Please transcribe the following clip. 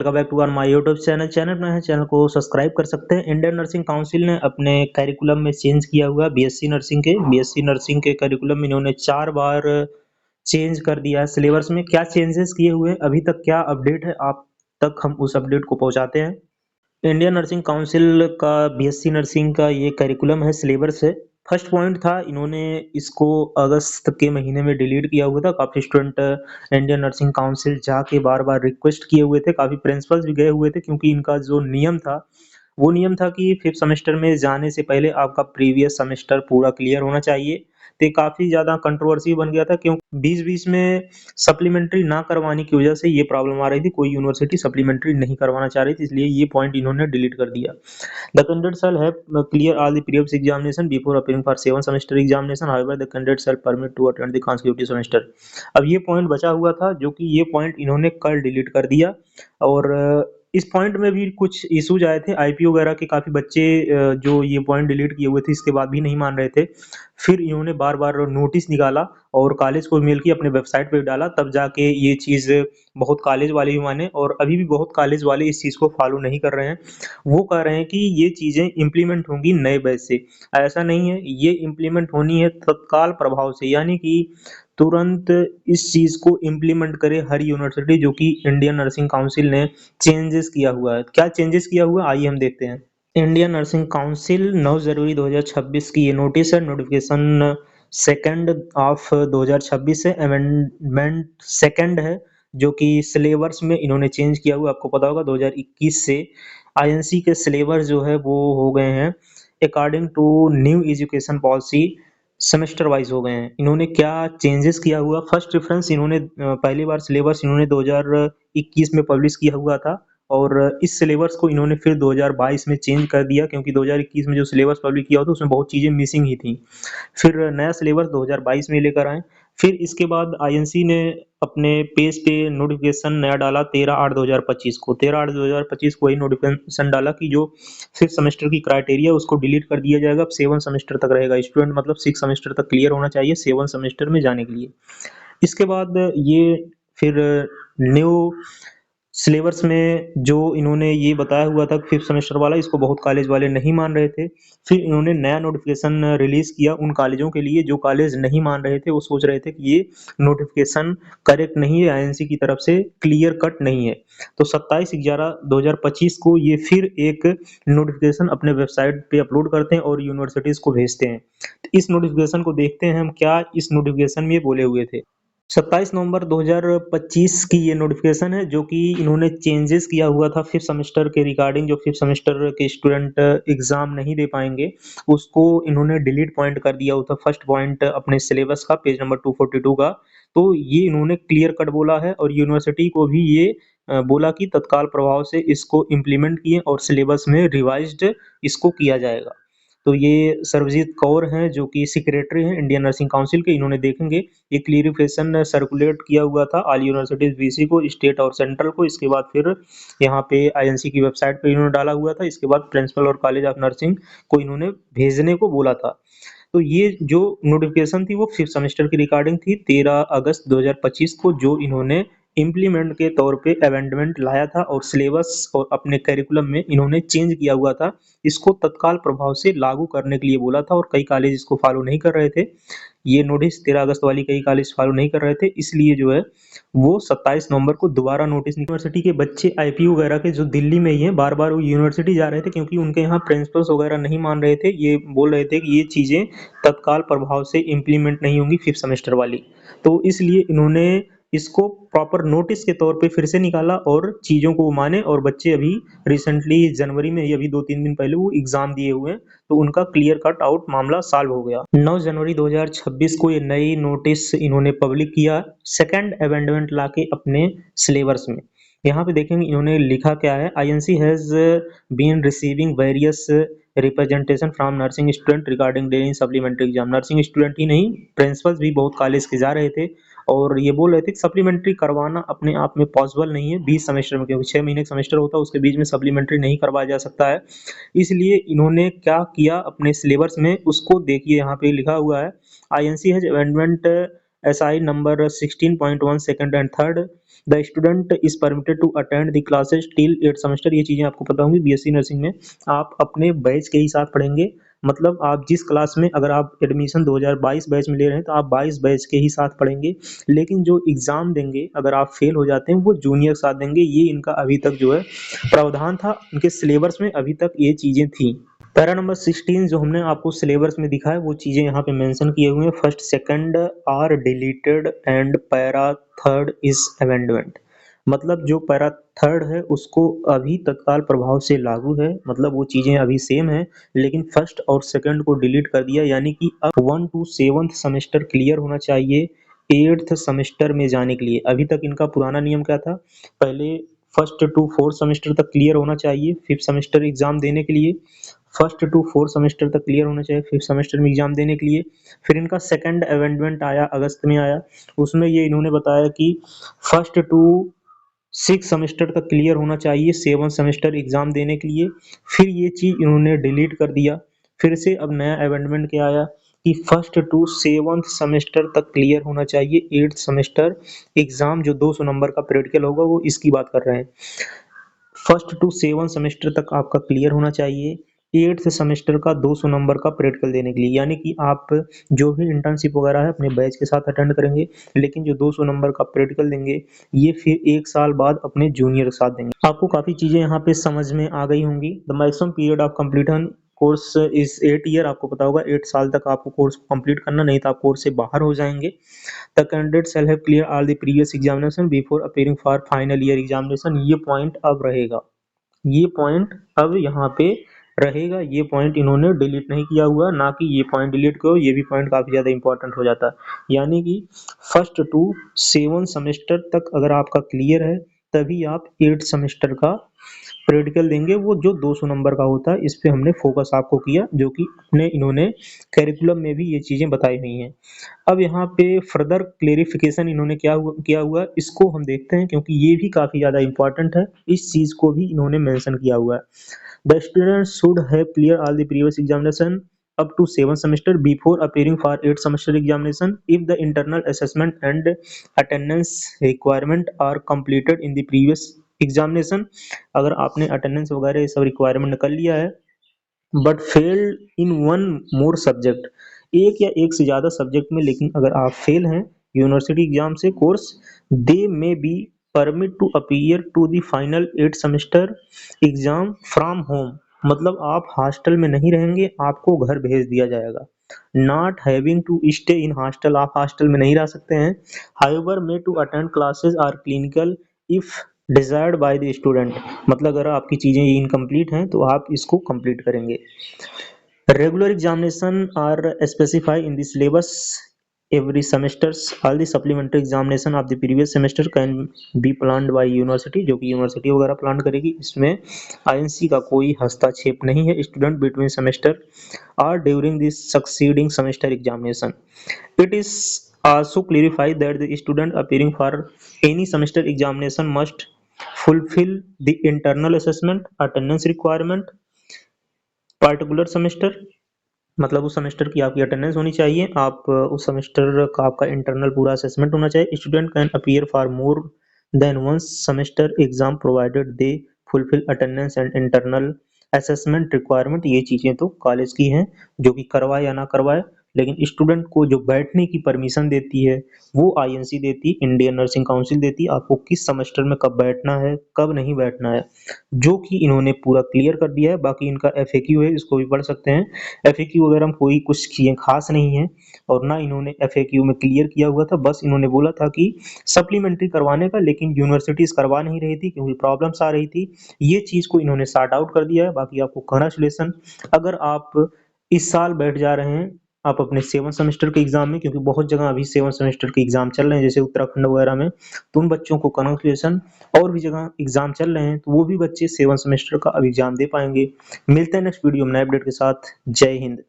Welcome back to our my YouTube channel में है, channel को सब्सक्राइब कर सकते हैं। इंडियन नर्सिंग काउंसिल ने अपने करिकुलम में चेंज किया हुआ है। बीएससी नर्सिंग के करिकुलम में इन्होंने 4 बार चेंज कर दिया है। सिलेबस में क्या चेंजेस किए हुए हैं, अभी तक क्या अपडेट है, आप तक हम उस अपडेट को पहुंचाते हैं। इंडियन नर्सिंग काउंसिल का बीएससी नर्सिंग का ये करिकुलम है, सिलेबस है। फर्स्ट पॉइंट था, इन्होंने इसको अगस्त के महीने में डिलीट किया हुआ था। काफ़ी स्टूडेंट इंडियन नर्सिंग काउंसिल जाके बार-बार रिक्वेस्ट किए हुए थे, काफ़ी प्रिंसिपल्स भी गए हुए थे, क्योंकि इनका जो नियम था, वो नियम था कि 5th सेमेस्टर में जाने से पहले आपका प्रीवियस सेमेस्टर पूरा क्लियर होना चाहिए। तो ये काफ़ी ज़्यादा कंट्रोवर्सी बन गया था, क्योंकि बीच-बीच में सप्लीमेंट्री ना करवाने की वजह से ये प्रॉब्लम आ रही थी। कोई यूनिवर्सिटी सप्लीमेंट्री नहीं करवाना चाह रही थी, इसलिए ये पॉइंट इन्होंने डिलीट कर दिया। The candidate shall have clear all the previous examination before appearing for 7th semester examination. However, the candidate shall permit to attend the consecutive semester. अब ये पॉइंट बचा हुआ था, जो कि ये पॉइंट इन्होंने कल डिलीट कर दिया। और इस पॉइंट में भी कुछ इश्यूज आए थे। आईपी वगैरह के काफ़ी बच्चे जो ये पॉइंट डिलीट किए हुए थे, इसके बाद भी नहीं मान रहे थे। फिर इन्होंने बार-बार नोटिस निकाला और कॉलेज को मेल किया, अपने वेबसाइट पे डाला, तब जाके ये चीज़ बहुत कॉलेज वाले भी माने। और अभी भी बहुत कॉलेज वाले इस चीज़ को फॉलो नहीं कर रहे हैं। वो कह रहे हैं कि ये चीज़ें इम्प्लीमेंट होंगी नए बैच से। ऐसा नहीं है, ये इम्प्लीमेंट होनी है तत्काल प्रभाव से, यानी कि तुरंत इस चीज़ को इम्प्लीमेंट करे हर यूनिवर्सिटी, जो कि इंडियन नर्सिंग काउंसिल ने चेंजेस किया हुआ है। क्या चेंजेस किया हुआ है, आइए हम देखते हैं। इंडियन नर्सिंग काउंसिल 9 जनवरी 2026 की ये नोटिस है। नोटिफिकेशन 2 ऑफ 2026 है। अमेंडमेंट 2 है, जो कि सिलेबस में इन्होंने चेंज किया हुआ है। आपको पता होगा 2021 से आईएनसी के सिलेबस जो है वो हो गए हैं according to new education policy, semester wise हो गए हैं। इन्होंने क्या चेंजेस किया हुआ, फर्स्ट रेफरेंस इन्होंने पहली बार सिलेबस इन्होंने 2021 में पब्लिश किया हुआ था। और इस सिलेबस को इन्होंने फिर 2022 में चेंज कर दिया, क्योंकि 2021 में जो सिलेबस पब्लिश किया हुआ था उसमें बहुत चीज़ें मिसिंग ही थी। फिर नया सिलेबस 2022 में लेकर आए। फिर इसके बाद आईएनसी ने अपने पेज पे नोटिफिकेशन नया डाला 13/8/2025 को। 13/8/2025 को वही नोटिफिकेशन डाला कि जो 5th सेमेस्टर की क्राइटेरिया उसको डिलीट कर दिया जाएगा। अब 7th सेमेस्टर तक रहेगा स्टूडेंट, मतलब 6 सेमेस्टर तक क्लियर होना चाहिए 7th सेमेस्टर में जाने के लिए। इसके बाद ये फिर न्यू सिलेबस में जो इन्होंने ये बताया हुआ था 5th सेमेस्टर वाला, इसको बहुत कॉलेज वाले नहीं मान रहे थे। फिर इन्होंने नया नोटिफिकेशन रिलीज़ किया उन कॉलेजों के लिए जो कॉलेज नहीं मान रहे थे। वो सोच रहे थे कि ये नोटिफिकेशन करेक्ट नहीं है, आईएनसी की तरफ से क्लियर कट नहीं है। तो 27/11/2025 को ये फिर एक नोटिफिकेशन अपने वेबसाइट पे अपलोड करते हैं और यूनिवर्सिटीज़ को भेजते हैं। तो इस नोटिफिकेशन को देखते हैं हम, क्या इस नोटिफिकेशन में ये बोले हुए थे। 27 नवंबर 2025 की ये नोटिफिकेशन है, जो कि इन्होंने चेंजेस किया हुआ था 5th सेमेस्टर के रिगार्डिंग। जो 5th सेमेस्टर के स्टूडेंट एग्जाम नहीं दे पाएंगे, उसको इन्होंने डिलीट पॉइंट कर दिया हुआ था। फर्स्ट पॉइंट अपने सिलेबस का, पेज नंबर 242 का। तो ये इन्होंने क्लियर कट बोला है और यूनिवर्सिटी को भी ये बोला कि तत्काल प्रभाव से इसको इम्प्लीमेंट किए और सिलेबस में रिवाइज्ड इसको किया जाएगा। तो ये सर्वजीत कौर हैं, जो कि सेक्रेटरी हैं इंडियन नर्सिंग काउंसिल के। इन्होंने देखेंगे ये क्लियरिफिकेशन सर्कुलेट किया हुआ था ऑल यूनिवर्सिटीज बीसी को, स्टेट और सेंट्रल को। इसके बाद फिर यहाँ पे आईएनसी की वेबसाइट पे इन्होंने डाला हुआ था। इसके बाद प्रिंसिपल और कॉलेज ऑफ नर्सिंग को इन्होंने भेजने को बोला था। तो ये जो नोटिफिकेशन थी वो 5th सेमेस्टर की रिगार्डिंग थी 13 अगस्त 2025 को, जो इन्होंने इम्प्लीमेंट के तौर पे अमेंडमेंट लाया था और सिलेबस और अपने करिकुलम में इन्होंने चेंज किया हुआ था। इसको तत्काल प्रभाव से लागू करने के लिए बोला था और कई कॉलेज इसको फॉलो नहीं कर रहे थे। ये नोटिस 13 अगस्त वाली कई कॉलेज फॉलो नहीं कर रहे थे, इसलिए जो है वो 27 नवंबर को दोबारा नोटिस। यूनिवर्सिटी के बच्चे आईपीयू वगैरह के जो दिल्ली में ही हैं, बार-बार वो यूनिवर्सिटी जा रहे थे, क्योंकि उनके यहाँ प्रिंसिपल्स वगैरह नहीं मान रहे थे। ये बोल रहे थे कि ये चीज़ें तत्काल प्रभाव से इम्प्लीमेंट नहीं होंगी 5th सेमेस्टर वाली। तो इसलिए इन्होंने इसको प्रॉपर नोटिस के तौर पे फिर से निकाला और चीज़ों को वो माने। और बच्चे अभी रिसेंटली जनवरी में ही, अभी 2-3 दिन पहले वो एग्ज़ाम दिए हुए हैं, तो उनका क्लियर कट आउट मामला सॉल्व हो गया। 9 जनवरी 2026 को ये नई नोटिस इन्होंने पब्लिक किया, सेकंड अमेंडमेंट लाके अपने सिलेबस में। यहाँ पे देखेंगे इन्होंने लिखा क्या है, INC has been receiving various representation from nursing student regarding daily supplementary exam. Nursing student ही नहीं, प्रिंसिपल्स भी बहुत कॉलेज के जा रहे थे और ये बोल रहे थे कि सप्लीमेंट्री करवाना अपने आप में पॉसिबल नहीं है 20 सेमेस्टर में, क्योंकि 6 महीने का सेमेस्टर होता है, उसके बीच में सप्लीमेंट्री नहीं करवाया जा सकता है। इसलिए इन्होंने क्या किया अपने सिलेबस में, उसको देखिए यहाँ पे लिखा हुआ है, INC has amendment SI number 16.1 second and third, the student is permitted to attend the classes till 8th semester। ये चीजें आपको पता होंगी, बीएससी नर्सिंग में आप अपने बैच के ही साथ पढ़ेंगे। मतलब आप जिस क्लास में, अगर आप एडमिशन 2022 बैच में ले रहे हैं तो आप 22 बैच के ही साथ पढ़ेंगे, लेकिन जो एग्जाम देंगे अगर आप फेल हो जाते हैं वो जूनियर साथ देंगे। ये इनका अभी तक जो है प्रावधान था, उनके सिलेबस में अभी तक ये चीजें थी। पैरा नंबर 16 जो हमने आपको सिलेबस में दिखा है वो चीजें यहाँ पे मेंशन किए हुए हैं। First second are deleted and para third is amendment. मतलब जो पैरा थर्ड है उसको अभी तत्काल प्रभाव से लागू है, मतलब वो चीजें अभी सेम है, लेकिन फर्स्ट और सेकंड को डिलीट कर दिया, यानी कि अब 1 to 7th सेमेस्टर क्लियर होना चाहिए 8th सेमेस्टर में जाने के लिए। अभी तक इनका पुराना नियम क्या था, पहले फर्स्ट टू 4th सेमेस्टर तक क्लियर होना चाहिए 5th सेमेस्टर एग्जाम देने के लिए, फर्स्ट टू 4th सेमेस्टर तक क्लियर होना चाहिए 5th सेमेस्टर में एग्जाम देने के लिए। फिर इनका सेकंड अमेंडमेंट आया, अगस्त में आया, उसमें ये इन्होंने बताया कि फर्स्ट टू 6th सेमेस्टर तक क्लियर होना चाहिए 7th सेमेस्टर एग्जाम देने के लिए। फिर ये चीज इन्होंने डिलीट कर दिया। फिर से अब नया अमेंडमेंट क्या आया कि फर्स्ट टू 7th सेमेस्टर तक क्लियर होना चाहिए 8th सेमेस्टर एग्जाम, जो 200 नंबर का प्रैक्टिकल होगा वो इसकी बात कर रहे हैं। फर्स्ट टू 7th सेमेस्टर तक आपका क्लियर होना चाहिए 8th सेमेस्टर का 200 नंबर का प्रैक्टिकल देने के लिए, यानी कि आप जो भी इंटर्नशिप वगैरह है अपने बैच के साथ अटेंड करेंगे, लेकिन जो 200 नंबर का प्रैक्टिकल देंगे ये फिर 1 साल बाद अपने जूनियर के साथ देंगे। आपको काफी चीजें यहाँ पे समझ में आ गई होंगी। The maximum period of completion course is 8 year. आपको पता होगा 8 साल तक आपको कोर्स को कंप्लीट करना, नहीं तो आप कोर्स से बाहर हो जाएंगे। The candidate shall have clear all the previous examination before appearing for final year examination. ये पॉइंट अब रहेगा, ये पॉइंट अब यहाँ पे रहेगा, ये पॉइंट इन्होंने डिलीट नहीं किया हुआ, ना कि ये पॉइंट डिलीट करो, ये भी पॉइंट काफी ज्यादा इंपॉर्टेंट हो जाता है। यानी कि फर्स्ट टू 7th सेमेस्टर तक अगर आपका क्लियर है तभी आप 8th सेमेस्टर का प्रैक्टिकल देंगे, वो जो 200 नंबर का होता है। इस पे हमने फोकस आपको किया, जो कि अपने इन्होंने करिकुलम में भी ये चीजें बताई हुई हैं। अब यहाँ पे फर्दर क्लेरिफिकेशन इन्होंने किया हुआ इसको हम देखते हैं, क्योंकि ये भी काफी ज्यादा इंपॉर्टेंट है, इस चीज को भी इन्होंने मेंशन किया हुआ है। The student should have clear all the previous examination up to 7th semester before appearing for 8th semester examination if the internal assessment and attendance requirement are completed in the previous examination। अगर आपने attendance वगैरह ये सब requirement कर लिया है but failed in one more subject, एक या एक से ज्यादा सब्जेक्ट में, लेकिन अगर आप फेल हैं यूनिवर्सिटी एग्जाम से course, they may be permit to appear to the final 8th semester exam from home. मतलब आप हॉस्टल में नहीं रहेंगे, आपको घर भेज दिया जाएगा। Not having to stay in hostel, आप हॉस्टल में नहीं रह सकते हैं। However may to attend classes are clinical if desired by the student. मतलब अगर आपकी चीजें इनकम्प्लीट हैं तो आप इसको कंप्लीट करेंगे। Regular examination are specify in the syllabus every semesters। all the supplementary examination of the previous semester can be planned by university, जो कि यूनिवर्सिटी वगैरह प्लान करेगी। इसमें आईएनसी का कोई हस्तक्षेप नहीं है। स्टूडेंट बिटवीन सेमेस्टर और during this succeeding semester examination, it is also clarified that the student appearing for any semester examination must fulfill the internal assessment attendance requirement particular semester। मतलब उस सेमेस्टर की आपकी अटेंडेंस होनी चाहिए, आप उस semester का आपका इंटरनल पूरा असेसमेंट होना चाहिए। Student can appear for more than one semester exam provided they fulfil attendance and internal assessment requirement. ये चीजें तो कॉलेज की हैं, जो कि करवाए या ना करवाए, लेकिन स्टूडेंट को जो बैठने की परमिशन देती है वो आईएनसी देती, इंडियन नर्सिंग काउंसिल देती, आपको किस सेमेस्टर में कब बैठना है कब नहीं बैठना है, जो कि इन्होंने पूरा क्लियर कर दिया है। बाकी इनका एफएक्यू है, इसको भी पढ़ सकते हैं। एफएक्यू वगैरह में कोई कुछ चीजें खास नहीं है, और ना इन्होंने एफएक्यू में क्लियर किया हुआ था, बस इन्होंने बोला था कि सप्लीमेंट्री करवाने का, लेकिन यूनिवर्सिटीज करवा नहीं रही थी क्योंकि प्रॉब्लम्स आ रही थी। ये चीज को इन्होंने सॉर्ट आउट कर दिया है। बाकी आपको कांग्रेचुलेशन, अगर आप इस साल बैठ जा रहे हैं आप अपने 7th सेमेस्टर के एग्जाम में, क्योंकि बहुत जगह अभी 7th सेमेस्टर के एग्जाम चल रहे हैं जैसे उत्तराखंड वगैरह में, तो उन बच्चों को कांग्रेचुलेशन। और भी जगह एग्जाम चल रहे हैं तो वो भी बच्चे 7th सेमेस्टर का अब एग्जाम दे पाएंगे। मिलते हैं नेक्स्ट वीडियो में नए अपडेट के साथ। जय हिंद।